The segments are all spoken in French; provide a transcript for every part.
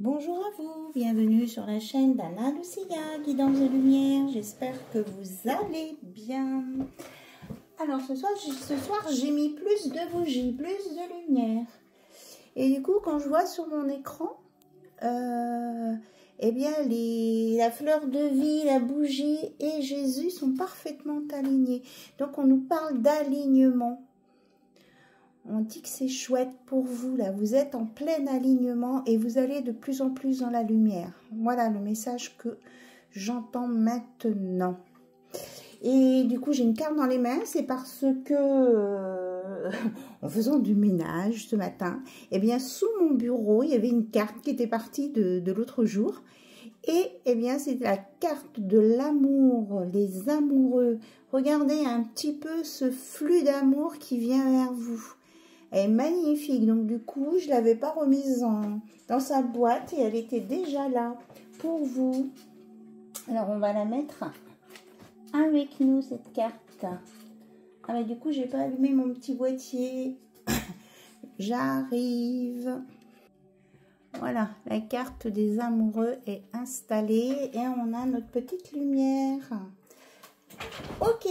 Bonjour à vous, bienvenue sur la chaîne d'Anna Lucia, guidance de lumière. J'espère que vous allez bien. Alors ce soir j'ai mis plus de bougies, plus de lumière. Et du coup, quand je vois sur mon écran, eh bien la fleur de vie, la bougie et Jésus sont parfaitement alignés. Donc on nous parle d'alignement. On dit que c'est chouette pour vous, là. Vous êtes en plein alignement et vous allez de plus en plus dans la lumière. Voilà le message que j'entends maintenant. Et du coup, j'ai une carte dans les mains. C'est parce que, en faisant du ménage ce matin, eh bien, sous mon bureau, il y avait une carte qui était partie de l'autre jour. Et, eh bien, c'est la carte de l'amour, les amoureux. Regardez un petit peu ce flux d'amour qui vient vers vous. Elle est magnifique, donc du coup, je ne l'avais pas remise dans sa boîte et elle était déjà là pour vous. Alors, on va la mettre avec nous, cette carte. Ah, mais du coup, j'ai pas allumé mon petit boîtier. J'arrive. Voilà, la carte des amoureux est installée et on a notre petite lumière. Ok,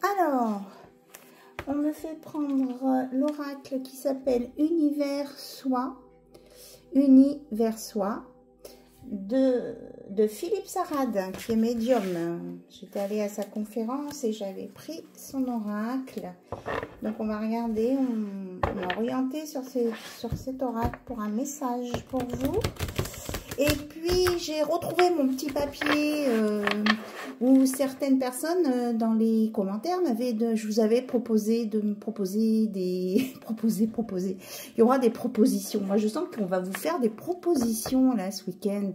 alors... on me fait prendre l'oracle qui s'appelle Univers Soi de Philippe Sarade, qui est médium. J'étais allée à sa conférence et j'avais pris son oracle. Donc on va regarder, on est orienté sur cet oracle pour un message pour vous. Et puis, j'ai retrouvé mon petit papier où certaines personnes, dans les commentaires, je vous avais proposé de me proposer des... proposer. Il y aura des propositions. Moi, je sens qu'on va vous faire des propositions, là, ce week-end.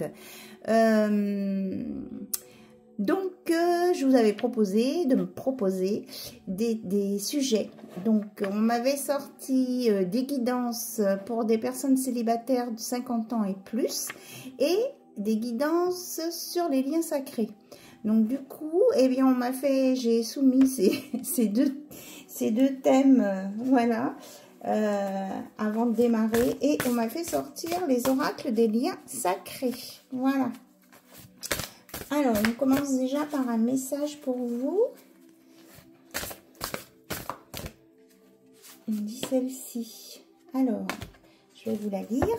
Donc, je vous avais proposé de me proposer des sujets. Donc, on m'avait sorti des guidances pour des personnes célibataires de 50 ans et plus et des guidances sur les liens sacrés. Donc, du coup, eh bien, j'ai soumis ces deux thèmes, voilà, avant de démarrer. Et on m'a fait sortir les oracles des liens sacrés. Voilà. Alors, on commence déjà par un message pour vous. On dit celle-ci. Alors, je vais vous la lire.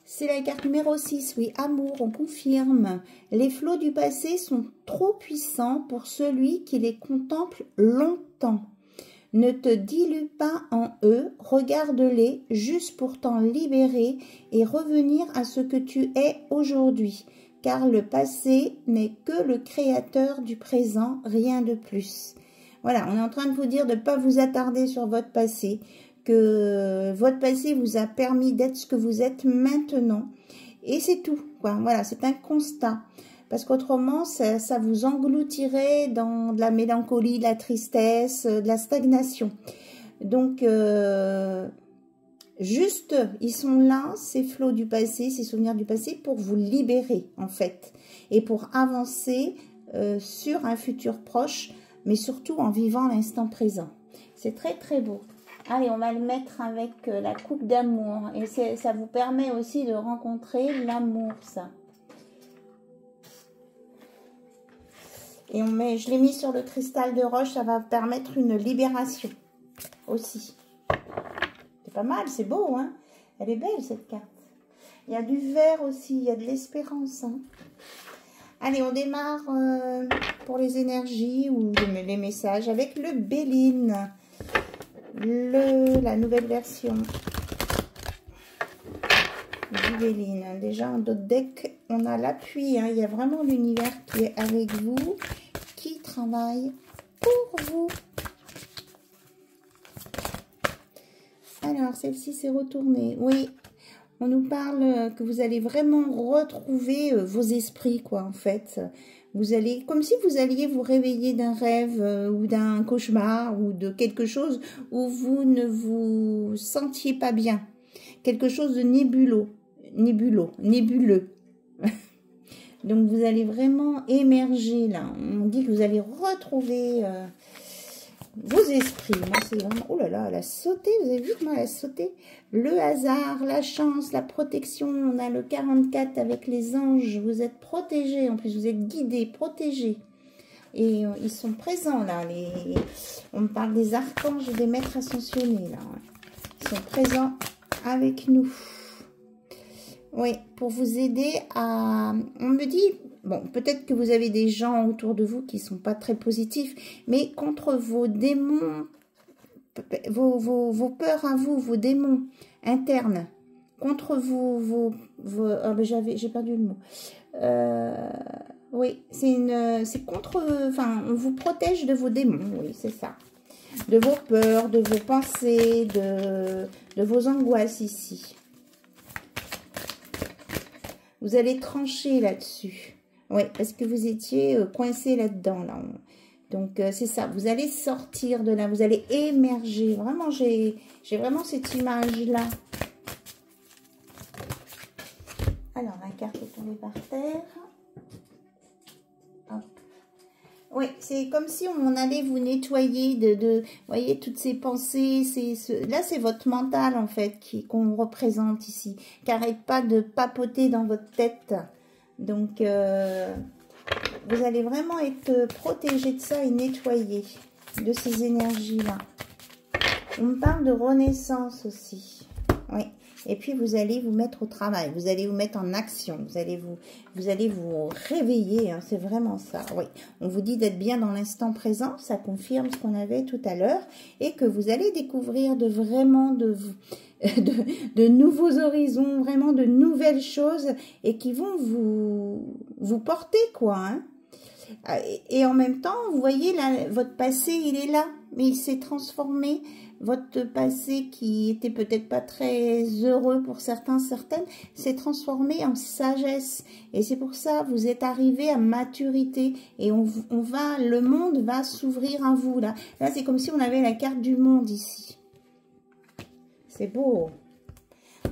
C'est la carte numéro 6, oui, amour, on confirme. Les flots du passé sont trop puissants pour celui qui les contemple longtemps. Ne te dilue pas en eux, regarde-les juste pour t'en libérer et revenir à ce que tu es aujourd'hui. Car le passé n'est que le créateur du présent, rien de plus. Voilà, on est en train de vous dire de ne pas vous attarder sur votre passé, que votre passé vous a permis d'être ce que vous êtes maintenant. Et c'est tout, quoi. Voilà, c'est un constat. Parce qu'autrement, ça vous engloutirait dans de la mélancolie, de la tristesse, de la stagnation. Donc, juste, ils sont là, ces flots du passé, ces souvenirs du passé, pour vous libérer, en fait. Et pour avancer sur un futur proche, mais surtout en vivant l'instant présent. C'est très, très beau. Allez, on va le mettre avec la coupe d'amour. Et ça vous permet aussi de rencontrer l'amour, ça. Et je l'ai mis sur le cristal de roche, ça va permettre une libération aussi. C'est pas mal, c'est beau, hein? Elle est belle, cette carte. Il y a du vert aussi, il y a de l'espérance. Hein? Allez, on démarre pour les énergies ou les messages avec le Béline. La nouvelle version du Béline. Déjà, en d'autres decks, on a l'appui. Hein? Il y a vraiment l'univers qui est avec vous, qui travaille pour vous. Alors, celle-ci s'est retournée. Oui, on nous parle que vous allez vraiment retrouver vos esprits, quoi, en fait. Vous allez, comme si vous alliez vous réveiller d'un rêve ou d'un cauchemar ou de quelque chose où vous ne vous sentiez pas bien. Quelque chose de nébuleux. Donc, vous allez vraiment émerger, là. On dit que vous allez retrouver vos esprits. Moi, c'est vraiment... Oh là là, elle a sauté. Vous avez vu comment elle a sauté? Le hasard, la chance, la protection. On a le 44 avec les anges. Vous êtes protégés. En plus, vous êtes guidés, protégés. Et ils sont présents, là. On me parle des archanges et des maîtres ascensionnés, là. Ils sont présents avec nous. Oui, pour vous aider à... On me dit... Bon, peut-être que vous avez des gens autour de vous qui ne sont pas très positifs, mais contre vos démons, vos peurs à vous, vos démons internes, contre ah ben j'ai perdu le mot. Oui, c'est contre... Enfin, on vous protège de vos démons, oui, c'est ça. De vos peurs, de vos pensées, de vos angoisses ici. Vous allez trancher là-dessus. Oui, parce que vous étiez coincé là-dedans. Là. Donc, c'est ça. Vous allez sortir de là. Vous allez émerger. Vraiment, j'ai vraiment cette image-là. Alors, la carte est tombée par terre. Hop. Oui, c'est comme si on allait vous nettoyer vous voyez, toutes ces pensées. Là, c'est votre mental, en fait, qu'on représente ici. Qui n'arrête pas de papoter dans votre tête. Donc, vous allez vraiment être protégé de ça et nettoyé de ces énergies-là. On me parle de renaissance aussi. Oui. Et puis, vous allez vous mettre au travail. Vous allez vous mettre en action. Vous allez vous réveiller. Hein, c'est vraiment ça. Oui. On vous dit d'être bien dans l'instant présent. Ça confirme ce qu'on avait tout à l'heure. Et que vous allez découvrir de nouveaux horizons, vraiment de nouvelles choses et qui vont vous porter, quoi. Hein. Et en même temps, vous voyez, là, votre passé, il est là, mais il s'est transformé. Votre passé, qui était peut-être pas très heureux pour certains, certaines, s'est transformé en sagesse. Et c'est pour ça, vous êtes arrivé à maturité. Et le monde va s'ouvrir à vous, là. Là, c'est comme si on avait la carte du monde ici. C'est beau.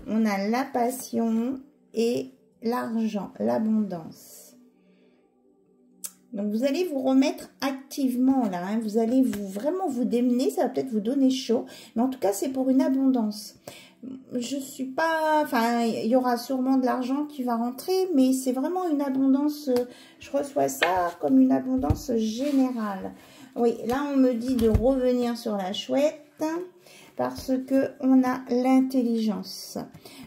On a la passion et l'argent, l'abondance. Donc, vous allez vous remettre activement là. Hein. Vous allez vraiment vous démener. Ça va peut-être vous donner chaud. Mais en tout cas, c'est pour une abondance. Je suis pas... Enfin, il y aura sûrement de l'argent qui va rentrer. Mais c'est vraiment une abondance... Je reçois ça comme une abondance générale. Oui, là, on me dit de revenir sur la chouette. Parce que on a l'intelligence.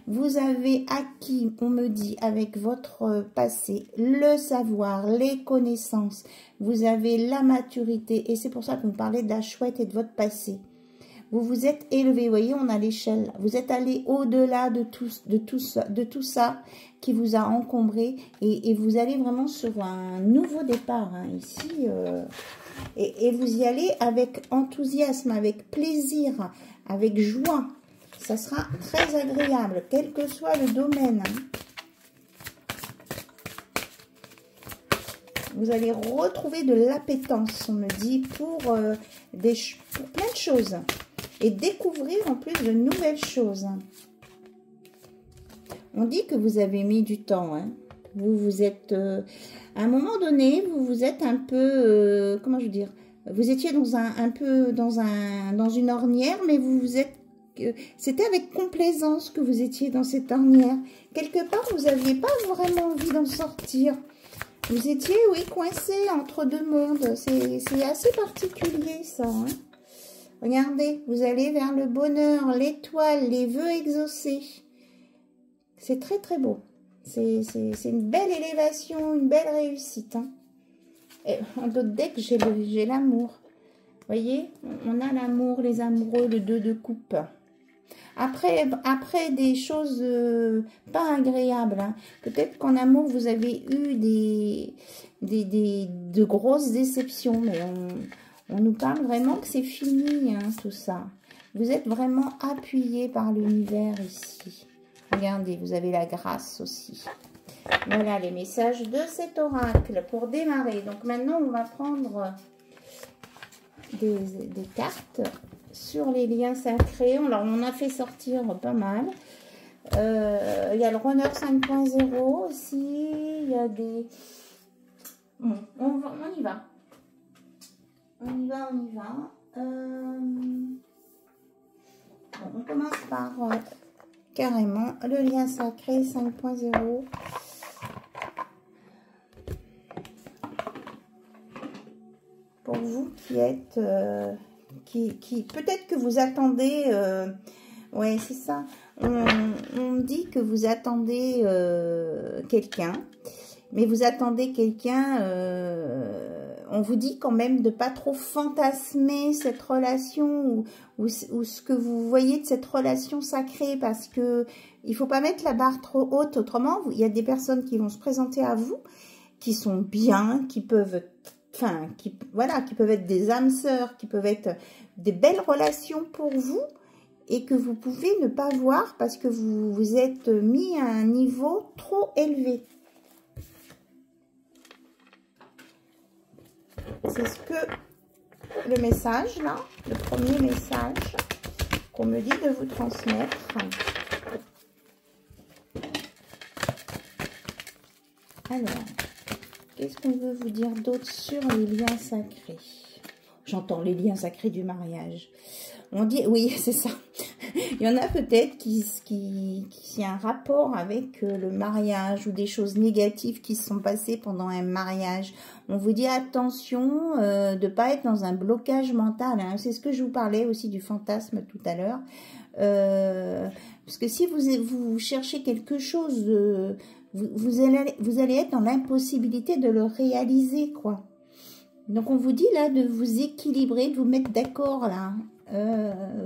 Vous avez acquis, on me dit, avec votre passé, le savoir, les connaissances. Vous avez la maturité. Et c'est pour ça qu'on parlait de la chouette et de votre passé. Vous vous êtes élevé. Vous voyez, on a l'échelle. Vous êtes allé au-delà de tout ça qui vous a encombré. Et vous allez vraiment sur un nouveau départ. Hein, ici, et vous y allez avec enthousiasme, avec plaisir, avec joie. Ça sera très agréable, quel que soit le domaine. Vous allez retrouver de l'appétence, on me dit, pour plein de choses. Et découvrir en plus de nouvelles choses. On dit que vous avez mis du temps. Hein. Vous êtes... à un moment donné, vous êtes un peu... comment je veux dire? Vous étiez dans une ornière, mais vous êtes... C'était avec complaisance que vous étiez dans cette ornière. Quelque part, vous n'aviez pas vraiment envie d'en sortir. Vous étiez, oui, coincé entre deux mondes. C'est assez particulier, ça. Hein. Regardez, vous allez vers le bonheur, l'étoile, les vœux exaucés. C'est très, très beau. C'est une belle élévation, une belle réussite. Hein. Et en d'autres decks, j'ai l'amour. Vous voyez, on a l'amour, les amoureux, le 2 de coupe. Après des choses pas agréables. Hein. Peut-être qu'en amour, vous avez eu de grosses déceptions. Mais on nous parle vraiment que c'est fini, hein, tout ça. Vous êtes vraiment appuyé par l'univers ici. Regardez, vous avez la grâce aussi. Voilà les messages de cet oracle pour démarrer. Donc maintenant, on va prendre des cartes sur les liens sacrés. Alors, on a fait sortir pas mal. Il y a le runner 5.0 aussi. Il y a des... Bon, on y va. On y va. On commence par carrément le lien sacré 5.0. Pour vous qui êtes, qui peut-être que vous attendez, ouais c'est ça, on dit que vous attendez quelqu'un, mais vous attendez quelqu'un, on vous dit quand même de pas trop fantasmer cette relation ou ce que vous voyez de cette relation sacrée, parce que il faut pas mettre la barre trop haute, autrement il y a des personnes qui vont se présenter à vous, qui sont bien, qui peuvent... Enfin, qui peuvent être des âmes sœurs, qui peuvent être des belles relations pour vous et que vous pouvez ne pas voir parce que vous vous êtes mis à un niveau trop élevé. C'est ce que le message, là, le premier message qu'on me dit de vous transmettre. Alors... qu'est-ce qu'on veut vous dire d'autre sur les liens sacrés? J'entends les liens sacrés du mariage. On dit, oui, c'est ça. Il y en a peut-être qui ont un rapport avec le mariage ou des choses négatives qui se sont passées pendant un mariage. On vous dit attention de ne pas être dans un blocage mental. Hein. C'est ce que je vous parlais aussi du fantasme tout à l'heure. Parce que si vous cherchez quelque chose de... Vous allez être dans l'impossibilité de le réaliser, quoi. Donc, on vous dit, là, de vous équilibrer, de vous mettre d'accord, là,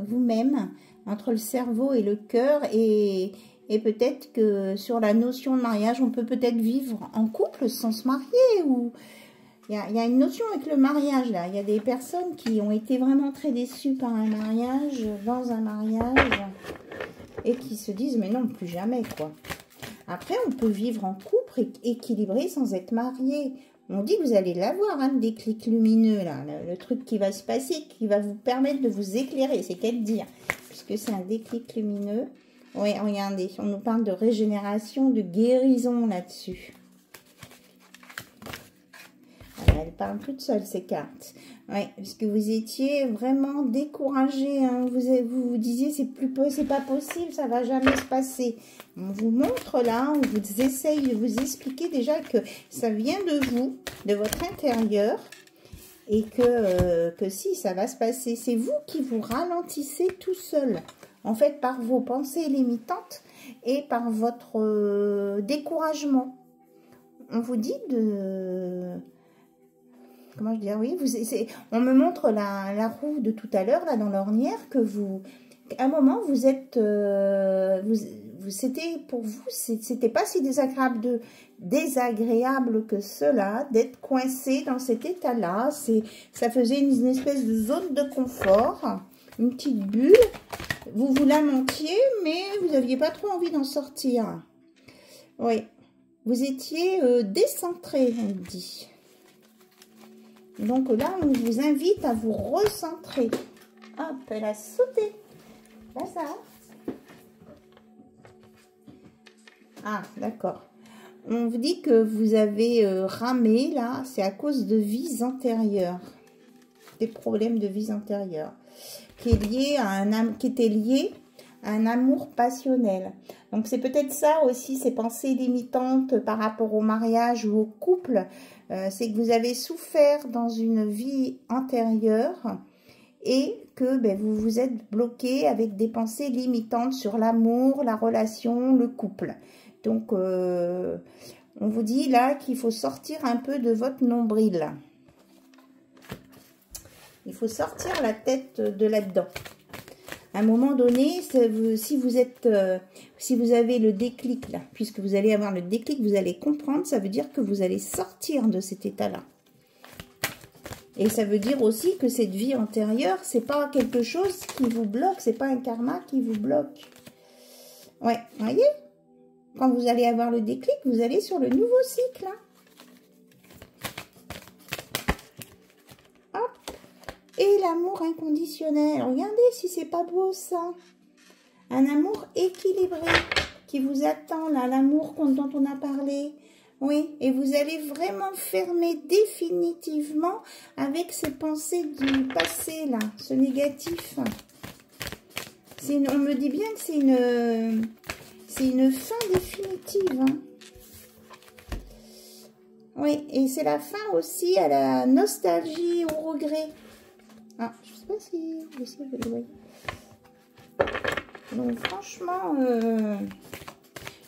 vous-même, entre le cerveau et le cœur. Et peut-être que sur la notion de mariage, on peut peut-être vivre en couple sans se marier. Ou il y a une notion avec le mariage, là. Il y a des personnes qui ont été vraiment très déçues par un mariage, dans un mariage, et qui se disent, mais non, plus jamais, quoi. Après, on peut vivre en couple équilibré sans être marié. On dit que vous allez l'avoir, hein, le déclic lumineux, là, le truc qui va se passer, qui va vous permettre de vous éclairer, c'est qu'à dire, puisque c'est un déclic lumineux. Oui, regardez, on nous parle de régénération, de guérison là-dessus. Elle parle toute seule, ces cartes. Oui, parce que vous étiez vraiment découragé. Hein. Vous disiez, c'est pas possible, ça va jamais se passer. On vous montre là, on vous essaye de vous expliquer déjà que ça vient de vous, de votre intérieur. Et que si, ça va se passer. C'est vous qui vous ralentissez tout seul. En fait, par vos pensées limitantes et par votre découragement. On vous dit de... Comment je dis, oui, on me montre la roue de tout à l'heure, là, dans l'ornière, que à un moment, vous êtes, c'était, pour vous, c'était pas si désagréable que cela, d'être coincé dans cet état-là. Ça faisait une espèce de zone de confort, une petite bulle. Vous vous lamentiez, mais vous n'aviez pas trop envie d'en sortir. Oui, vous étiez décentré, on dit. Donc là, on vous invite à vous recentrer. Hop, elle a sauté. Là, ça. Ah, d'accord. On vous dit que vous avez ramé, là. C'est à cause de vies antérieures. Des problèmes de vies antérieures. Qui était lié à un amour passionnel. Donc, c'est peut-être ça aussi, ces pensées limitantes par rapport au mariage ou au couple. C'est que vous avez souffert dans une vie antérieure et que vous vous êtes bloqué avec des pensées limitantes sur l'amour, la relation, le couple. Donc, on vous dit là qu'il faut sortir un peu de votre nombril. Il faut sortir la tête de là-dedans. À un moment donné, si vous avez le déclic là, puisque vous allez avoir le déclic, vous allez comprendre, ça veut dire que vous allez sortir de cet état-là. Et ça veut dire aussi que cette vie antérieure, c'est pas quelque chose qui vous bloque, c'est pas un karma qui vous bloque. Ouais, vous voyez? Quand vous allez avoir le déclic, vous allez sur le nouveau cycle. Hein. Et l'amour inconditionnel. Regardez si c'est pas beau ça. Un amour équilibré qui vous attend là. L'amour dont on a parlé. Oui, et vous allez vraiment fermer définitivement avec ces pensées du passé, là, ce négatif. On me dit bien que c'est une fin définitive. Hein. Oui, et c'est la fin aussi à la nostalgie, au regret. Ah, je ne sais pas si vous le voyez. Donc, franchement,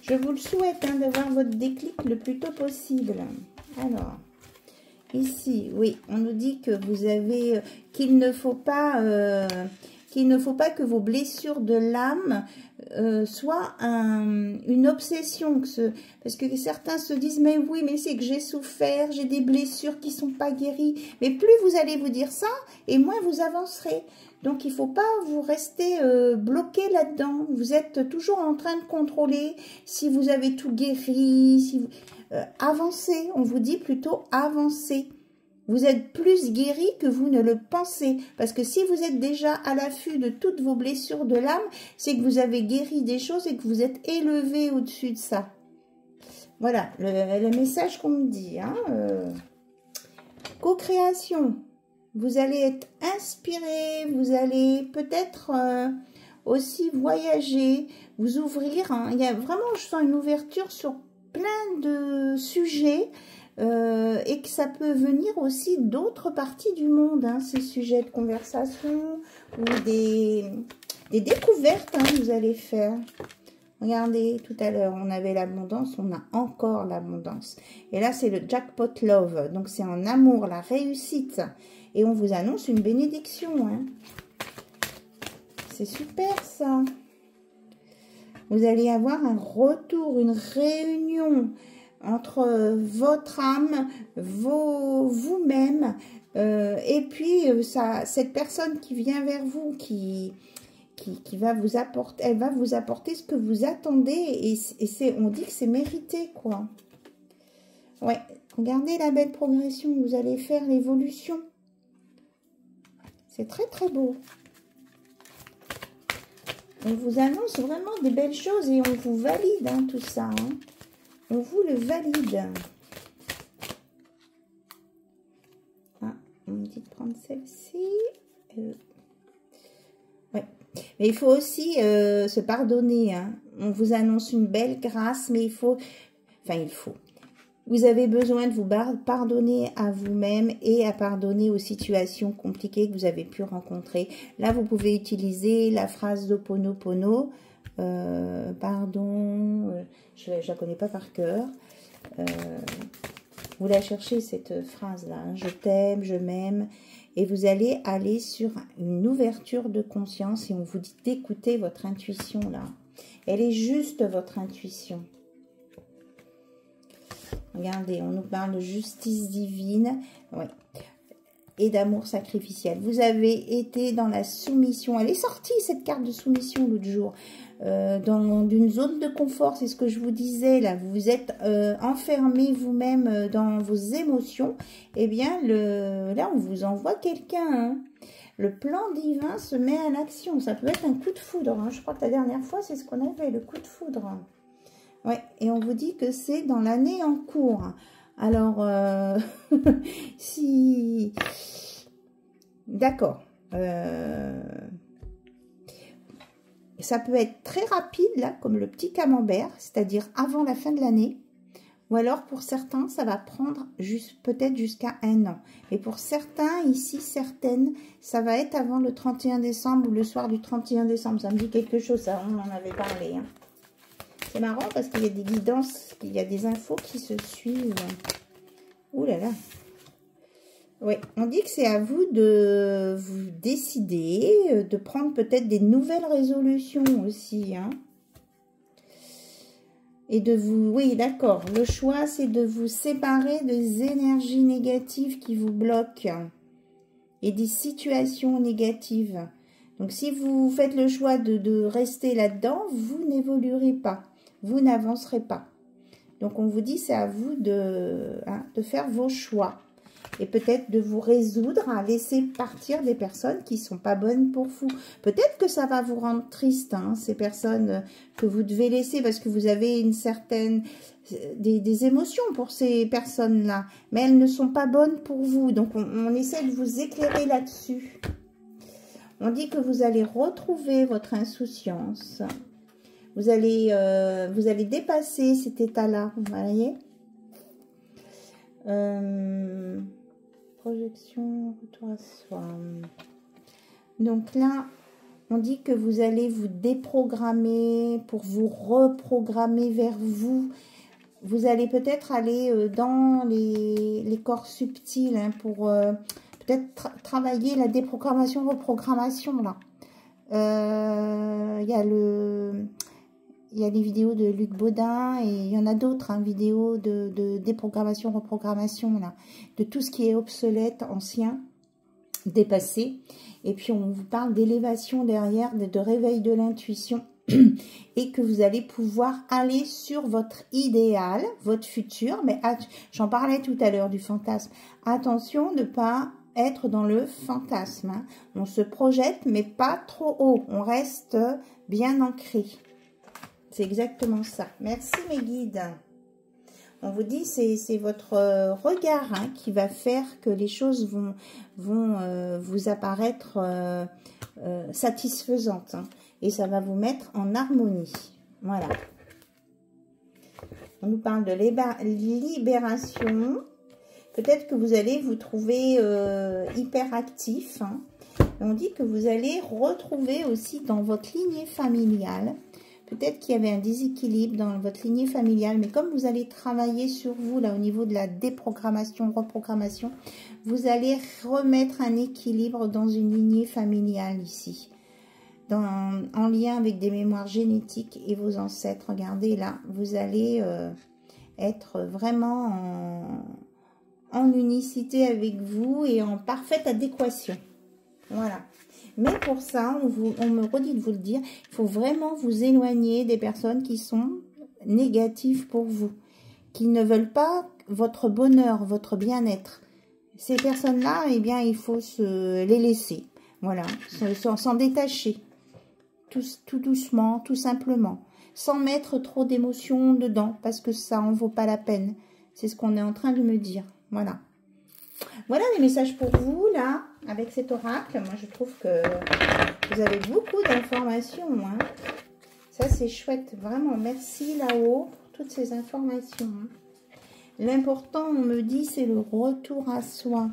je vous le souhaite hein, d'avoir votre déclic le plus tôt possible. Alors, ici, oui, on nous dit que vous avez, qu'il ne faut pas que vos blessures de l'âme soient une obsession. Parce que certains se disent, mais oui, mais c'est que j'ai souffert, j'ai des blessures qui ne sont pas guéries. Mais plus vous allez vous dire ça, et moins vous avancerez. Donc, il ne faut pas vous rester bloqué là-dedans. Vous êtes toujours en train de contrôler si vous avez tout guéri. Si vous, avancez, on vous dit plutôt avancez. Vous êtes plus guéri que vous ne le pensez. Parce que si vous êtes déjà à l'affût de toutes vos blessures de l'âme, c'est que vous avez guéri des choses et que vous êtes élevé au-dessus de ça. Voilà, le message qu'on me dit. Hein, co-création. Vous allez être inspiré, vous allez peut-être aussi voyager, vous ouvrir. Hein. Il y a vraiment, je sens une ouverture sur plein de sujets et que ça peut venir aussi d'autres parties du monde, hein, ces sujets de conversation ou des découvertes hein, que vous allez faire. Regardez, tout à l'heure, on avait l'abondance, on a encore l'abondance. Et là, c'est le jackpot love, donc c'est en amour, la réussite. Et on vous annonce une bénédiction. Hein. C'est super, ça. Vous allez avoir un retour, une réunion entre votre âme, vous-même, et puis cette personne qui vient vers vous, qui va vous apporter, elle va vous apporter ce que vous attendez, et on dit que c'est mérité, quoi. Ouais, regardez la belle progression que vous allez faire, l'évolution. C'est très très beau. On vous annonce vraiment des belles choses et on vous valide hein, tout ça. Hein. On vous le valide. Ah, on me dit de prendre celle-ci. Ouais. Mais il faut aussi se pardonner. Hein. On vous annonce une belle grâce, mais il faut... Enfin, il faut... Vous avez besoin de vous pardonner à vous-même et à pardonner aux situations compliquées que vous avez pu rencontrer. Là, vous pouvez utiliser la phrase d'Ho'oponopono. Pardon, je ne la connais pas par cœur. Vous la cherchez, cette phrase-là. Hein, je t'aime, je m'aime. Et vous allez aller sur une ouverture de conscience et on vous dit d'écouter votre intuition, là. Elle est juste, votre intuition. Regardez, on nous parle de justice divine, oui, et d'amour sacrificiel. Vous avez été dans la soumission. Elle est sortie, cette carte de soumission, l'autre jour. Dans une zone de confort, c'est ce que je vous disais, là. Vous vous êtes enfermé vous-même dans vos émotions. Eh bien, là, on vous envoie quelqu'un. Hein. Le plan divin se met en action. Ça peut être un coup de foudre. Hein. Je crois que la dernière fois, c'est ce qu'on avait, le coup de foudre. Ouais, et on vous dit que c'est dans l'année en cours. Alors, si... D'accord. Ça peut être très rapide, là, comme le petit camembert, c'est-à-dire avant la fin de l'année. Ou alors, pour certains, ça va prendre peut-être jusqu'à 1 an. Et pour certains, ici, certaines, ça va être avant le 31 décembre ou le soir du 31 décembre. Ça me dit quelque chose, ça, on en avait parlé, hein. C'est marrant parce qu'il y a des guidances, il y a des infos qui se suivent. Ouh là là. Oui, on dit que c'est à vous de vous décider, de prendre peut-être des nouvelles résolutions aussi. Hein. Et de vous... Oui, d'accord. Le choix, c'est de vous séparer des énergies négatives qui vous bloquent et des situations négatives. Donc, si vous faites le choix de rester là-dedans, vous n'évoluerez pas. Vous n'avancerez pas. Donc, on vous dit, c'est à vous de faire vos choix. et peut-être de vous résoudre à laisser partir des personnes qui ne sont pas bonnes pour vous. Peut-être que ça va vous rendre triste, hein, ces personnes que vous devez laisser parce que vous avez une certaine... Des émotions pour ces personnes-là, mais elles ne sont pas bonnes pour vous. Donc, on essaie de vous éclairer là-dessus. On dit que vous allez retrouver votre insouciance. Vous allez dépasser cet état-là, vous voyez. Projection, retour à soi. Donc là, on dit que vous allez vous déprogrammer pour vous reprogrammer vers vous. Vous allez peut-être aller dans les corps subtils hein, pour peut-être travailler la déprogrammation, reprogrammation là. Il y a les vidéos de Luc Baudin et il y en a d'autres, hein, vidéos de déprogrammation, reprogrammation là, de tout ce qui est obsolète, ancien, dépassé. Et puis on vous parle d'élévation derrière, de réveil de l'intuition. Et que vous allez pouvoir aller sur votre idéal, votre futur. Mais j'en parlais tout à l'heure du fantasme. Attention de ne pas être dans le fantasme. Hein. On se projette, mais pas trop haut. On reste bien ancré. C'est exactement ça. Merci mes guides. On vous dit, c'est votre regard hein, qui va faire que les choses vont vous apparaître satisfaisantes. Hein. Et ça va vous mettre en harmonie. Voilà. On nous parle de libération. Peut-être que vous allez vous trouver hyper actif. Hein. On dit que vous allez retrouver aussi dans votre lignée familiale. Peut-être qu'il y avait un déséquilibre dans votre lignée familiale. Mais comme vous allez travailler sur vous, là, au niveau de la déprogrammation, reprogrammation, vous allez remettre un équilibre dans une lignée familiale ici. En lien avec des mémoires génétiques et vos ancêtres. Regardez là, vous allez être vraiment en unicité avec vous et en parfaite adéquation. Voilà. Mais pour ça, on me redit de vous le dire, il faut vraiment vous éloigner des personnes qui sont négatives pour vous, qui ne veulent pas votre bonheur, votre bien-être. Ces personnes-là, eh bien, il faut les laisser. Voilà, s'en détacher. Tout doucement, tout simplement, sans mettre trop d'émotions dedans, parce que ça en vaut pas la peine. C'est ce qu'on est en train de me dire. Voilà. Voilà les messages pour vous, là, avec cet oracle. Moi, je trouve que vous avez beaucoup d'informations. Hein. Ça, c'est chouette. Vraiment, merci là-haut pour toutes ces informations. Hein. L'important, on me dit, c'est le retour à soi.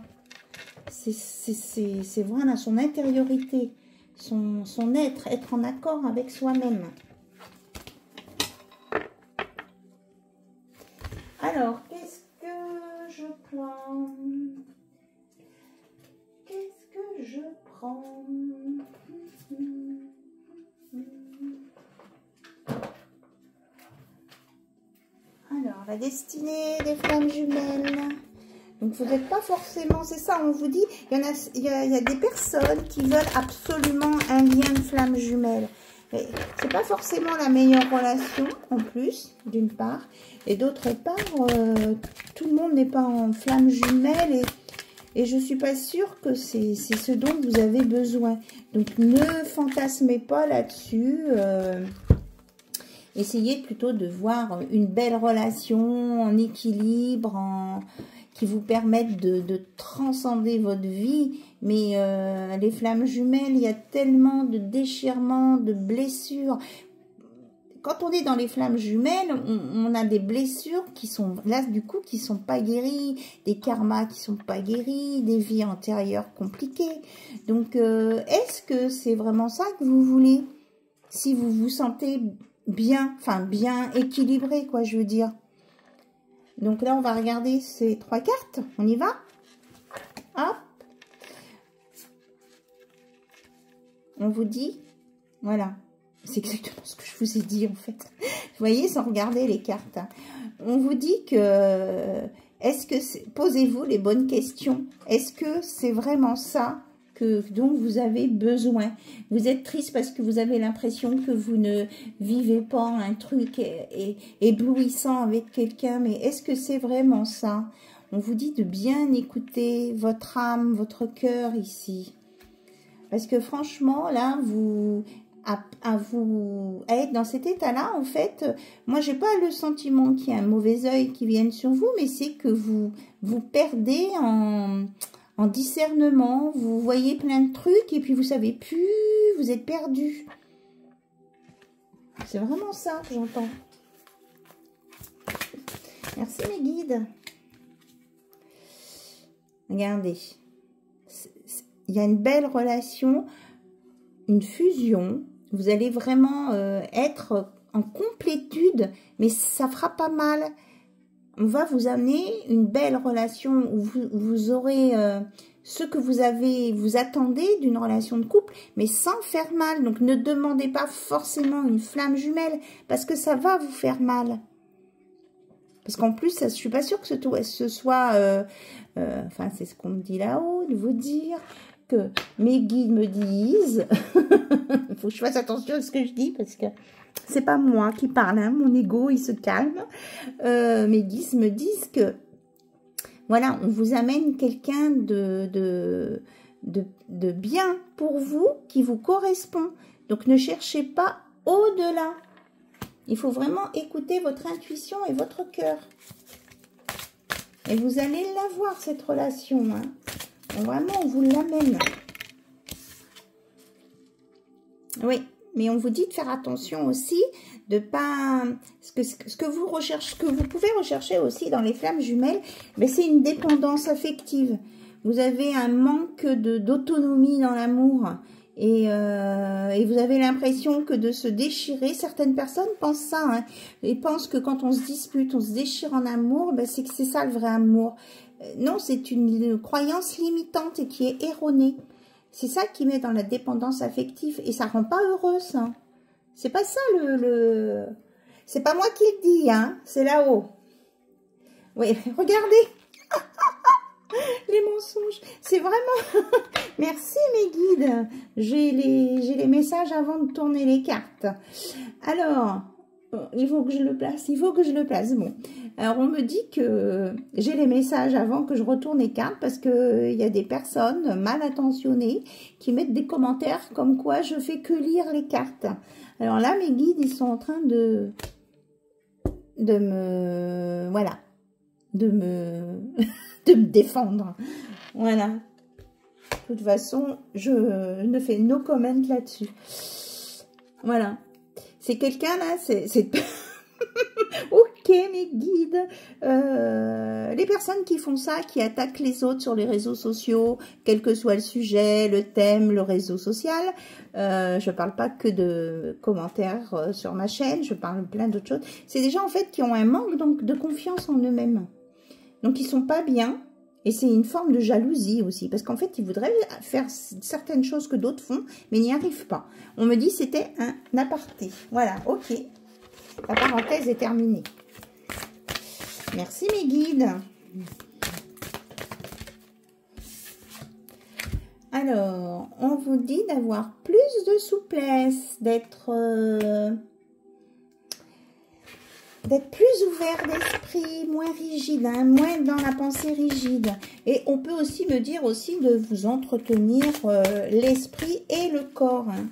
C'est voilà, son intériorité. Son être en accord avec soi-même. Alors, qu'est-ce que je prends? Qu'est-ce que je prends? Alors, la destinée des flammes jumelles. Donc, vous n'êtes pas forcément... C'est ça, on vous dit, il y a des personnes qui veulent absolument un lien de flammes jumelles. Mais c'est pas forcément la meilleure relation, en plus, d'une part. Et d'autre part, tout le monde n'est pas en flammes jumelles. Et je suis pas sûre que c'est ce dont vous avez besoin. Donc, ne fantasmez pas là-dessus. Essayez plutôt de voir une belle relation en équilibre, qui vous permettent de transcender votre vie. Mais les flammes jumelles, il y a tellement de déchirements, de blessures. Quand on est dans les flammes jumelles, on a des blessures qui sont, là du coup, qui sont pas guéries, des karmas qui sont pas guéris, des vies antérieures compliquées. Donc, est-ce que c'est vraiment ça que vous voulez? Si vous vous sentez bien, enfin bien équilibré, quoi, je veux dire. Donc là, on va regarder ces 3 cartes. On y va? Hop. On vous dit, voilà. C'est exactement ce que je vous ai dit, en fait. Vous voyez, sans regarder les cartes. On vous dit que, posez-vous les bonnes questions. Est-ce que c'est vraiment ça dont vous avez besoin? Vous êtes triste parce que vous avez l'impression que vous ne vivez pas un truc éblouissant avec quelqu'un, mais est-ce que c'est vraiment ça? On vous dit de bien écouter votre âme, votre cœur ici. Parce que franchement, là, à être dans cet état-là, en fait, moi, j'ai pas le sentiment qu'il y a un mauvais œil qui vienne sur vous, mais c'est que vous perdez en discernement, vous voyez plein de trucs et puis vous savez plus, vous êtes perdu. C'est vraiment ça que j'entends. Merci mes guides. Regardez. Il y a une belle relation, une fusion. Vous allez vraiment être en complétude, mais ça fera pas mal. On va vous amener une belle relation où vous aurez ce que vous attendez d'une relation de couple, mais sans faire mal. Donc ne demandez pas forcément une flamme jumelle, parce que ça va vous faire mal. Parce qu'en plus, je suis pas sûre que ce soit... enfin, c'est ce qu'on me dit là-haut, de vous dire que mes guides me disent... Il faut que je fasse attention à ce que je dis, parce que c'est pas moi qui parle, hein, mon ego, il se calme. Mes guides me disent que, voilà, on vous amène quelqu'un de bien pour vous, qui vous correspond. Donc, ne cherchez pas au-delà. Il faut vraiment écouter votre intuition et votre cœur. Et vous allez l'avoir, cette relation. Hein. Vraiment, on vous l'amène. Oui, mais on vous dit de faire attention aussi, de pas... Ce que vous recherchez, ce que vous pouvez rechercher aussi dans les flammes jumelles, mais c'est une dépendance affective. Vous avez un manque d'autonomie dans l'amour. Et vous avez l'impression que de se déchirer, certaines personnes pensent ça, hein, et pensent que quand on se dispute, on se déchire en amour, ben c'est que c'est ça le vrai amour. Non, c'est une croyance limitante et qui est erronée. C'est ça qui met dans la dépendance affective et ça rend pas heureux, ça. C'est pas ça c'est pas moi qui le dis, hein, c'est là-haut. Oui, regardez. Les mensonges, c'est vraiment... Merci mes guides, j'ai les messages avant de tourner les cartes. Alors, il faut que je le place, bon. Alors, on me dit que j'ai les messages avant que je retourne les cartes parce qu'il y a des personnes mal intentionnées qui mettent des commentaires comme quoi je fais que lire les cartes. Alors là, mes guides, ils sont en train de me... Voilà. De me défendre. Voilà. De toute façon, je ne fais no comment là-dessus. Voilà. C'est quelqu'un là, c'est... Ok, mes guides. Les personnes qui font ça, qui attaquent les autres sur les réseaux sociaux, quel que soit le sujet, le thème, le réseau social. Je parle pas que de commentaires sur ma chaîne, je parle plein d'autres choses. C'est des gens en fait qui ont un manque donc de confiance en eux-mêmes. Donc, ils sont pas bien. Et c'est une forme de jalousie aussi. Parce qu'en fait, ils voudraient faire certaines choses que d'autres font, mais n'y arrivent pas. On me dit c'était un aparté. Voilà, ok. La parenthèse est terminée. Merci mes guides. Alors, on vous dit d'avoir plus de souplesse, d'être plus ouvert d'esprit, moins rigide, hein, moins dans la pensée rigide. Et on peut aussi me dire aussi de vous entretenir l'esprit et le corps. Hein.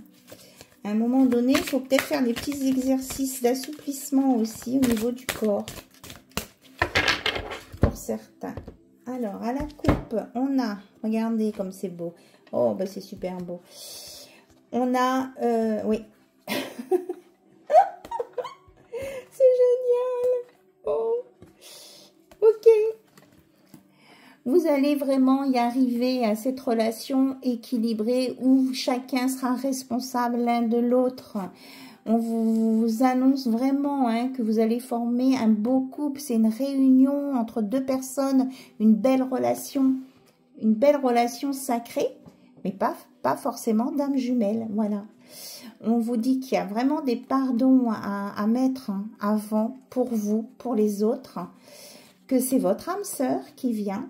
À un moment donné, il faut peut-être faire des petits exercices d'assouplissement aussi au niveau du corps. Pour certains. Alors, à la coupe, on a, regardez comme c'est beau. Oh, ben c'est super beau. On a, oui. C'est génial. Oh. Ok. Vous allez vraiment y arriver à cette relation équilibrée où chacun sera responsable l'un de l'autre. On vous annonce vraiment hein, que vous allez former un beau couple. C'est une réunion entre deux personnes, une belle relation sacrée, mais pas forcément d'âme jumelle. Voilà. On vous dit qu'il y a vraiment des pardons à mettre avant pour vous, pour les autres, que c'est votre âme sœur qui vient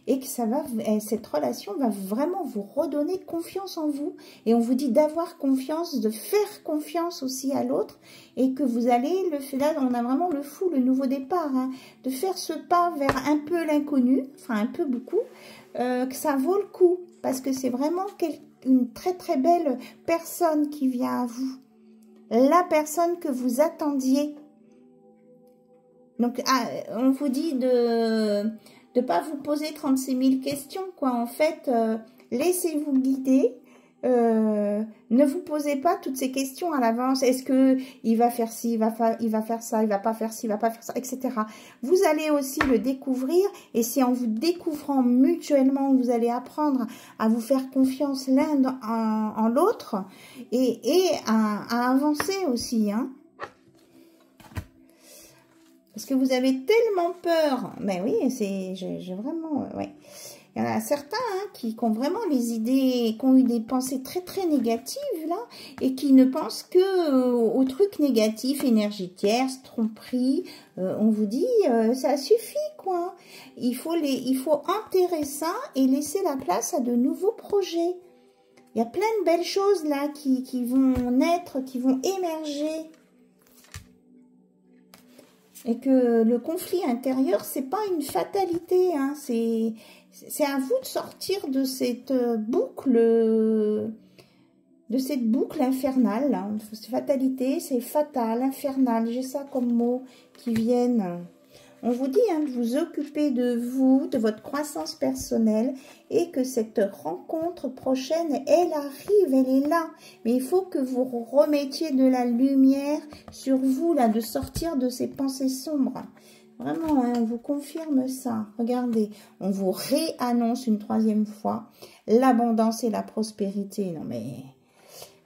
et que ça va, cette relation va vraiment vous redonner confiance en vous. Et on vous dit d'avoir confiance, de faire confiance aussi à l'autre, et que vous allez, là on a vraiment le fou, le nouveau départ, hein, de faire ce pas vers un peu l'inconnu, enfin un peu beaucoup, que ça vaut le coup, parce que c'est vraiment une très très belle personne qui vient à vous, la personne que vous attendiez. Donc on vous dit de ne pas vous poser 36 000 questions, quoi. En fait, laissez-vous guider. Ne vous posez pas toutes ces questions à l'avance. Est-ce que il va faire ci, il va faire ça, il va pas faire ci, il va pas faire ça, etc. Vous allez aussi le découvrir, et c'est en vous découvrant mutuellement que vous allez apprendre à vous faire confiance l'un en l'autre, et à avancer aussi, hein. Parce que vous avez tellement peur. Mais oui, j'ai vraiment... ouais. Il y en a certains, hein, qui ont vraiment les idées, qui ont eu des pensées très très négatives là, et qui ne pensent que aux trucs négatifs, énergétiques, tromperies. On vous dit, ça suffit, quoi. Il faut enterrer ça et laisser la place à de nouveaux projets. Il y a plein de belles choses là qui vont naître, qui vont émerger. Et que le conflit intérieur, c'est pas une fatalité, hein, c'est à vous de sortir de cette boucle, infernale. Hein. C'est fatalité, c'est fatal, infernal, j'ai ça comme mots qui viennent. On vous dit, hein, de vous occuper de vous, de votre croissance personnelle, et que cette rencontre prochaine, elle arrive, elle est là. Mais il faut que vous remettiez de la lumière sur vous, là, de sortir de ces pensées sombres. Vraiment, hein, on vous confirme ça. Regardez, on vous réannonce une troisième fois l'abondance et la prospérité. Non mais,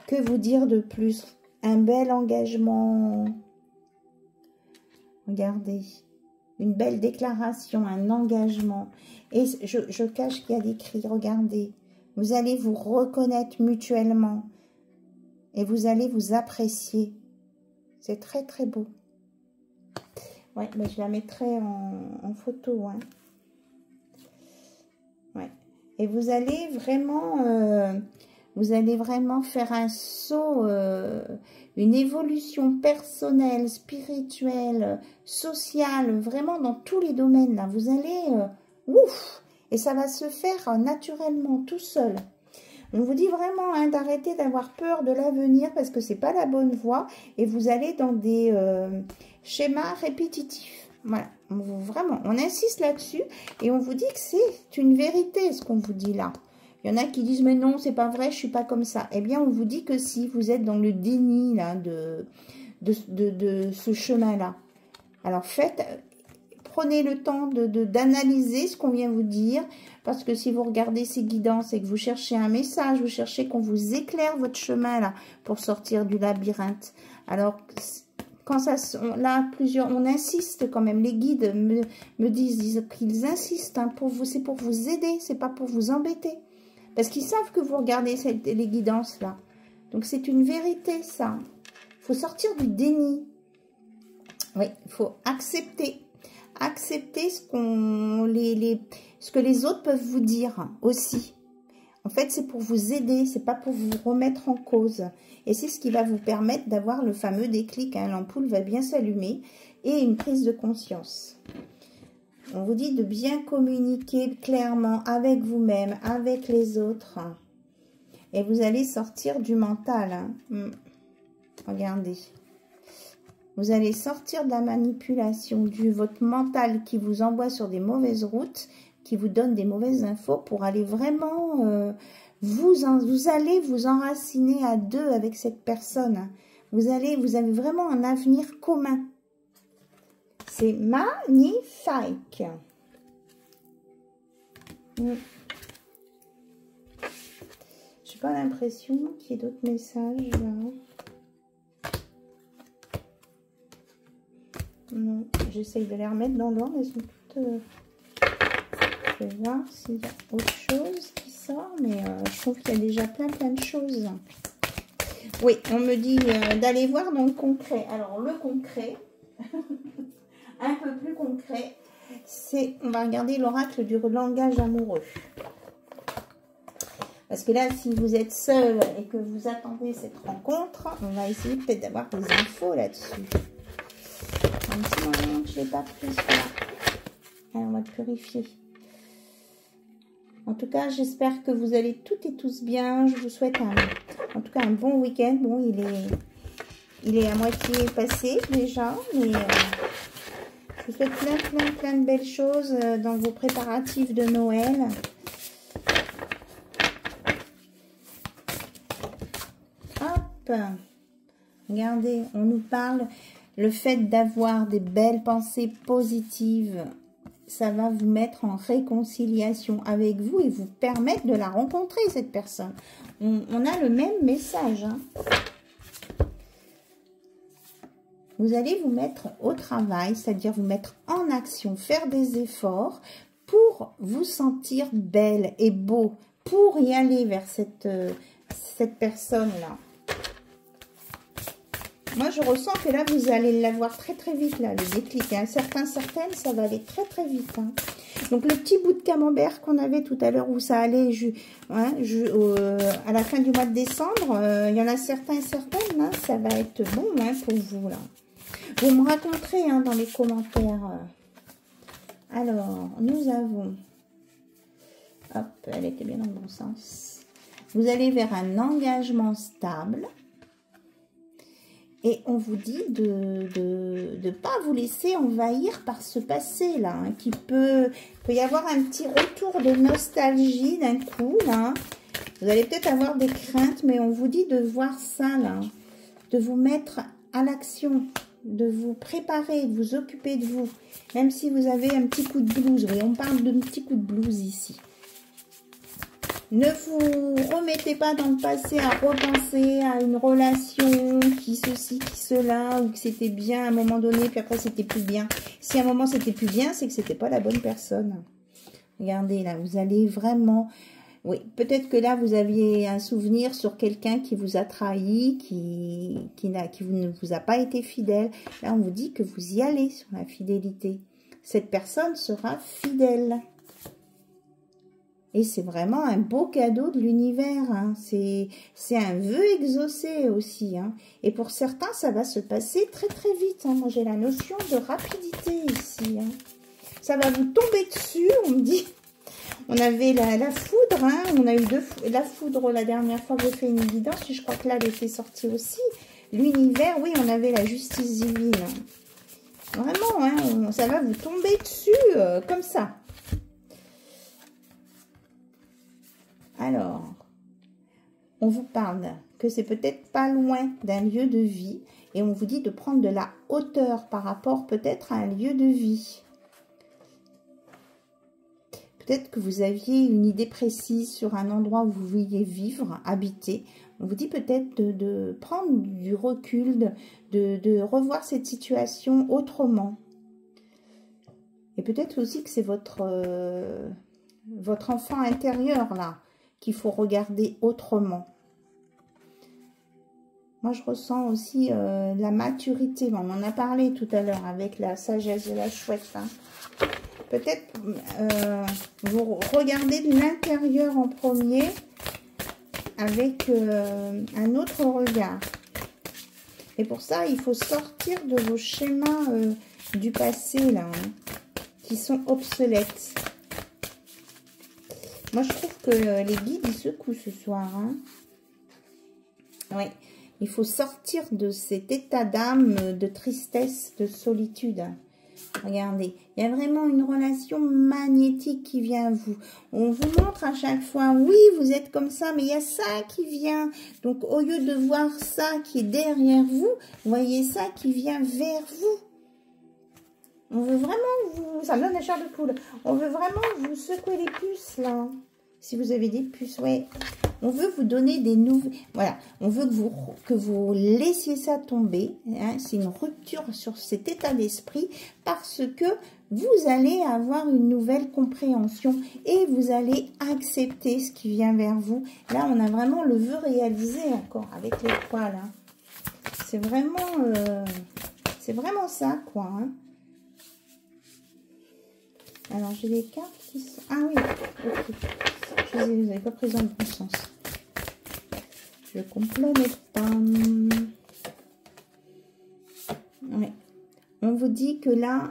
que vous dire de plus? Un bel engagement. Regardez. Une belle déclaration, un engagement. Et je cache qu'il y a d'écrit, regardez. Vous allez vous reconnaître mutuellement. Et vous allez vous apprécier. C'est très très beau. Ouais, mais je la mettrai en photo. Hein. Ouais. Et vous allez vraiment faire un saut, une évolution personnelle, spirituelle, sociale, vraiment dans tous les domaines. Là, vous allez, ouf, et ça va se faire naturellement, tout seul. On vous dit vraiment, hein, d'arrêter d'avoir peur de l'avenir, parce que c'est pas la bonne voie, et vous allez dans des schémas répétitifs. Voilà, vraiment, on insiste là-dessus, et on vous dit que c'est une vérité, ce qu'on vous dit là. Il y en a qui disent, mais non, c'est pas vrai, je suis pas comme ça. Eh bien, on vous dit que si vous êtes dans le déni là, de ce chemin-là. Alors, prenez le temps d'analyser ce qu'on vient vous dire, parce que si vous regardez ces guidances et que vous cherchez un message, vous cherchez qu'on vous éclaire votre chemin là, pour sortir du labyrinthe. Alors, quand ça, là, on insiste quand même, les guides me disent qu'ils insistent, hein, pour vous, c'est pour vous aider, c'est pas pour vous embêter. Parce qu'ils savent que vous regardez les guidances là. Donc c'est une vérité ça. Il faut sortir du déni. Oui, il faut accepter. Accepter ce que les autres peuvent vous dire aussi. En fait, c'est pour vous aider, c'est pas pour vous remettre en cause. Et c'est ce qui va vous permettre d'avoir le fameux déclic. Hein. L'ampoule va bien s'allumer et une prise de conscience. On vous dit de bien communiquer clairement avec vous-même, avec les autres. Et vous allez sortir du mental. Hein. Regardez. Vous allez sortir de la manipulation, votre mental qui vous envoie sur des mauvaises routes, qui vous donne des mauvaises infos pour aller vraiment... vous allez vous enraciner à deux avec cette personne. Vous avez vraiment un avenir commun. C'est magnifique. J'ai pas l'impression qu'il y ait d'autres messages là. Non, j'essaye de les remettre dans l'ordre. Elles sont toutes... Je vais voir s'il y a autre chose qui sort, mais je trouve qu'il y a déjà plein de choses. Oui, on me dit d'aller voir dans le concret. Alors, le concret... un peu plus concret, on va regarder l'oracle du langage amoureux. Parce que là, si vous êtes seul et que vous attendez cette rencontre, on va essayer peut-être d'avoir des infos là-dessus. Un petit moment que je ne l'ai pas pris celui-là. Allez, on va le purifier. En tout cas, j'espère que vous allez toutes et tous bien. Je vous souhaite en tout cas un bon week-end. Bon, il est à moitié passé déjà, mais je vous souhaite plein de belles choses dans vos préparatifs de Noël. Hop, regardez, on nous parle, le fait d'avoir des belles pensées positives, ça va vous mettre en réconciliation avec vous et vous permettre de la rencontrer, cette personne. On a le même message, hein. Vous allez vous mettre au travail, c'est-à-dire vous mettre en action, faire des efforts pour vous sentir belle et beau, pour y aller vers cette personne-là. Moi, je ressens que là, vous allez l'avoir très vite, là, le déclic. Hein. Certaines, ça va aller très vite. Hein. Donc, le petit bout de camembert qu'on avait tout à l'heure, où ça allait à la fin du mois de décembre, il y en a certains et certaines, hein, ça va être bon hein, pour vous, là. Vous me raconterez hein, dans les commentaires. Alors, nous avons... Hop, elle était bien dans le bon sens. Vous allez vers un engagement stable. Et on vous dit de pas vous laisser envahir par ce passé-là. Hein, qui peut y avoir un petit retour de nostalgie d'un coup, là. Vous allez peut-être avoir des craintes, mais on vous dit de voir ça, là. De vous mettre à l'action. De vous préparer, de vous occuper de vous. Même si vous avez un petit coup de blues. Oui, on parle d'un petit coup de blues ici. Ne vous remettez pas dans le passé à repenser à une relation qui ceci, qui cela, ou que c'était bien à un moment donné, puis après c'était plus bien. Si à un moment c'était plus bien, c'est que c'était pas la bonne personne. Regardez là, vous allez vraiment... Oui, peut-être que là, vous aviez un souvenir sur quelqu'un qui vous a trahi, qui ne vous a pas été fidèle. Là, on vous dit que vous y allez sur la fidélité. Cette personne sera fidèle. Et c'est vraiment un beau cadeau de l'univers. Hein. C'est un vœu exaucé aussi. Hein. Et pour certains, ça va se passer très vite. Hein. Moi, j'ai la notion de rapidité ici. Hein. Ça va vous tomber dessus, on me dit. On avait la foudre, hein. On a eu la foudre la dernière fois que j'ai fait une guidance. Je crois que là, elle était sortie aussi. L'univers, oui, on avait la justice divine. Vraiment, hein, ça va vous tomber dessus comme ça. Alors, on vous parle que c'est peut-être pas loin d'un lieu de vie. Et on vous dit de prendre de la hauteur par rapport peut-être à un lieu de vie. Peut-être que vous aviez une idée précise sur un endroit où vous vouliez vivre, habiter. On vous dit peut-être de prendre du recul, de revoir cette situation autrement. Et peut-être aussi que c'est votre enfant intérieur, là, qu'il faut regarder autrement. Moi, je ressens aussi la maturité. On en a parlé tout à l'heure avec la sagesse de la chouette, hein. Peut-être vous regardez de l'intérieur en premier avec un autre regard. Et pour ça, il faut sortir de vos schémas du passé, là, hein, qui sont obsolètes. Moi, je trouve que les guides, ils secouent ce soir. Hein. Oui, il faut sortir de cet état d'âme, de tristesse, de solitude. Regardez, il y a vraiment une relation magnétique qui vient à vous. On vous montre à chaque fois, oui, vous êtes comme ça, mais il y a ça qui vient. Donc, au lieu de voir ça qui est derrière vous, voyez ça qui vient vers vous. On veut vraiment vous... Ça me donne la chair de poule. On veut vraiment vous secouer les puces, là. Si vous avez des puces, ouais. On veut vous donner des nouvelles... Voilà. On veut que vous laissiez ça tomber. Hein. C'est une rupture sur cet état d'esprit parce que vous allez avoir une nouvelle compréhension et vous allez accepter ce qui vient vers vous. Là, on a vraiment le vœu réalisé encore avec les poils. Hein. C'est vraiment ça, quoi. Hein. Alors, j'ai des cartes qui sont... Ah oui, ok. Je les avais pas prises dans le bon sens. Je complète pas. Ouais. On vous dit que là,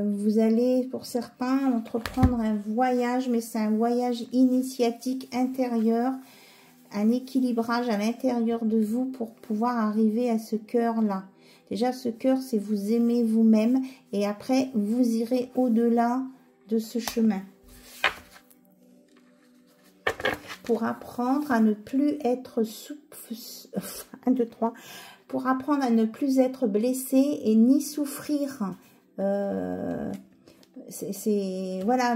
vous allez, pour certains, entreprendre un voyage, mais c'est un voyage initiatique intérieur, un équilibrage à l'intérieur de vous pour pouvoir arriver à ce cœur-là. Déjà, ce cœur, c'est vous aimer vous-même et après, vous irez au-delà de ce chemin. Pour apprendre à ne plus être souple, 1, 2, 3, pour apprendre à ne plus être blessé et ni souffrir. Voilà,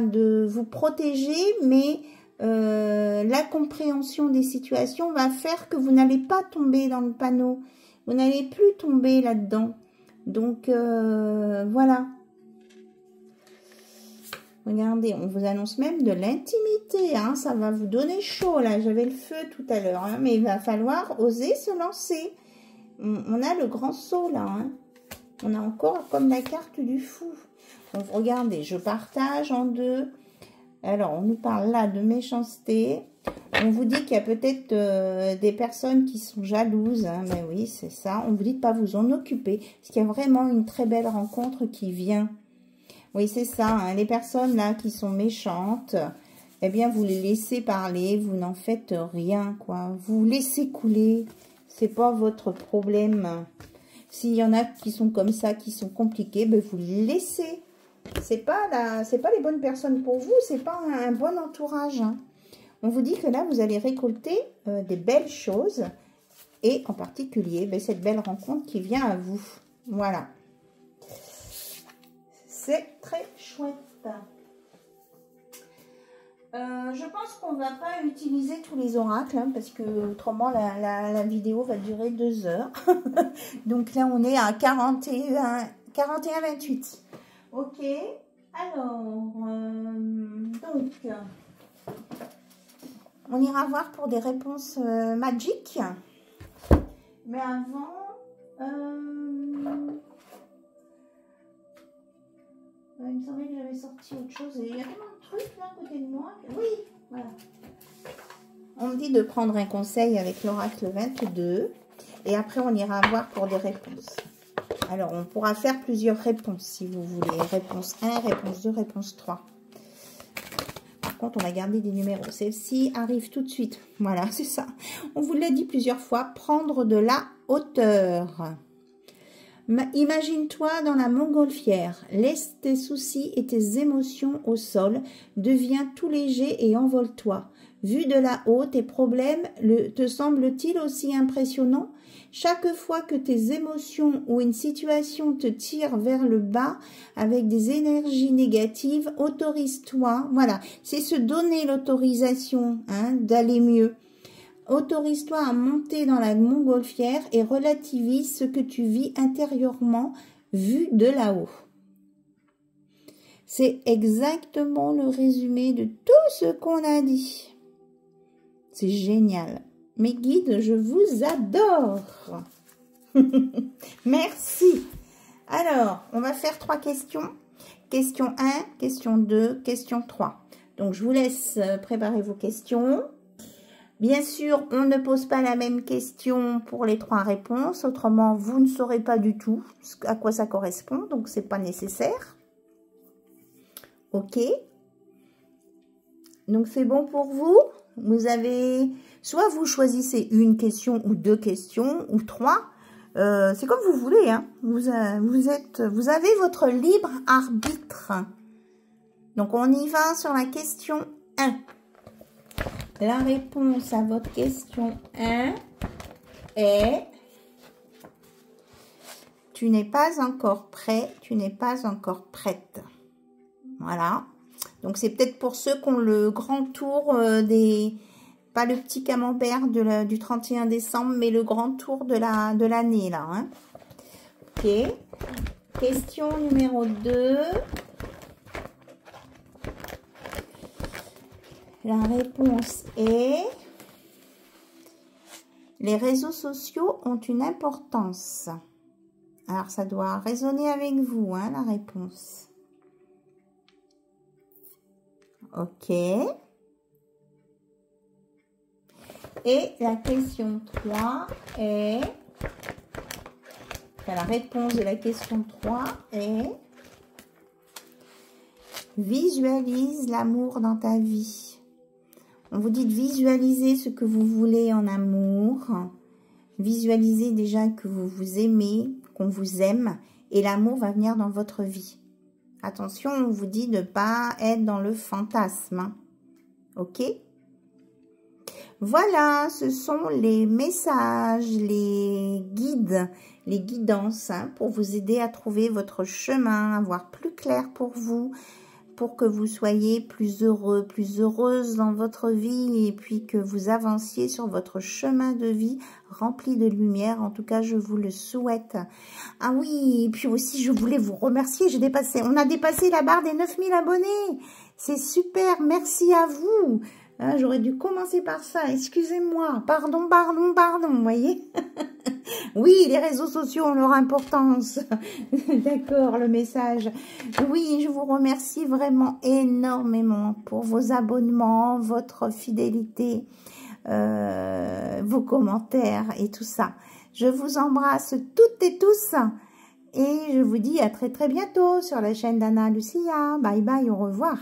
de vous protéger, mais la compréhension des situations va faire que vous n'allez pas tomber dans le panneau. Vous n'allez plus tomber là-dedans. Donc, voilà. Regardez, on vous annonce même de l'intimité, hein, ça va vous donner chaud, là. J'avais le feu tout à l'heure, hein, mais il va falloir oser se lancer. On a le grand saut, là. Hein. On a encore comme la carte du fou. Donc, regardez, je partage en deux. Alors, on nous parle là de méchanceté. On vous dit qu'il y a peut-être des personnes qui sont jalouses. Hein, mais oui, c'est ça. On vous dit de ne pas vous en occuper. Parce qu'il y a vraiment une très belle rencontre qui vient. Oui, c'est ça. Hein, les personnes là qui sont méchantes, eh bien, vous les laissez parler. Vous n'en faites rien, quoi. Vous laissez couler. C'est pas votre problème. S'il y en a qui sont comme ça, qui sont compliqués, ben vous les laissez. C'est pas les bonnes personnes pour vous. C'est pas un bon entourage. Hein. On vous dit que là, vous allez récolter des belles choses. Et en particulier, ben, cette belle rencontre qui vient à vous. Voilà. C'est très chouette. Je pense qu'on ne va pas utiliser tous les oracles, hein, parce que autrement la vidéo va durer 2 heures. Donc là, on est à 41-28. Ok. Alors, donc, on ira voir pour des réponses magiques. Mais avant, il me semblait que j'avais sorti autre chose. Il y a tellement de trucs là à côté de moi. Oui, voilà. On me dit de prendre un conseil avec l'oracle 22. Et après, on ira voir pour des réponses. Alors, on pourra faire plusieurs réponses si vous voulez. Réponse 1, réponse 2, réponse 3. Par contre, on va garder des numéros. Celle-ci arrive tout de suite. Voilà, c'est ça. On vous l'a dit plusieurs fois. Prendre de la hauteur. Imagine-toi dans la montgolfière, laisse tes soucis et tes émotions au sol, deviens tout léger et envole-toi. Vu de là-haut, tes problèmes te semblent-ils aussi impressionnants? Chaque fois que tes émotions ou une situation te tire vers le bas avec des énergies négatives, autorise-toi, voilà, c'est se donner l'autorisation d'aller mieux. Autorise-toi à monter dans la montgolfière et relativise ce que tu vis intérieurement vu de là-haut. C'est exactement le résumé de tout ce qu'on a dit. C'est génial. Mes guides, je vous adore. Merci. Alors, on va faire 3 questions. Question 1, question 2, question 3. Donc, je vous laisse préparer vos questions. Bien sûr, on ne pose pas la même question pour les 3 réponses. Autrement, vous ne saurez pas du tout à quoi ça correspond. Donc, ce n'est pas nécessaire. OK. Donc, c'est bon pour vous. Vous avez... Soit vous choisissez une question ou 2 questions ou 3. C'est comme vous voulez. Hein. Vous avez votre libre arbitre. Donc, on y va sur la question 1. La réponse à votre question 1 est « Tu n'es pas encore prêt, tu n'es pas encore prête ». Voilà. Donc, c'est peut-être pour ceux qui ont le grand tour des... Pas le petit camembert du 31 décembre, mais le grand tour de l'année, là. Hein. Ok. Question numéro 2. La réponse est... Les réseaux sociaux ont une importance. Alors, ça doit résonner avec vous, hein, la réponse. Ok. Et la question 3 est... Enfin, la réponse de la question 3 est... Visualise l'amour dans ta vie. On vous dit de visualiser ce que vous voulez en amour. Visualisez déjà que vous vous aimez, qu'on vous aime. Et l'amour va venir dans votre vie. Attention, on vous dit de ne pas être dans le fantasme. Hein. Ok? Voilà, ce sont les messages, les guides, les guidances hein, pour vous aider à trouver votre chemin, à voir plus clair pour vous, pour que vous soyez plus heureux, plus heureuse dans votre vie et puis que vous avanciez sur votre chemin de vie rempli de lumière. En tout cas, je vous le souhaite. Ah oui, et puis aussi, je voulais vous remercier. On a dépassé la barre des 9000 abonnés. C'est super, merci à vous. Hein, j'aurais dû commencer par ça, excusez-moi. Pardon, vous voyez. Oui, les réseaux sociaux ont leur importance. D'accord, le message. Oui, je vous remercie vraiment énormément pour vos abonnements, votre fidélité, vos commentaires et tout ça. Je vous embrasse toutes et tous et je vous dis à très très bientôt sur la chaîne d'Anna Lucia. Bye bye, au revoir.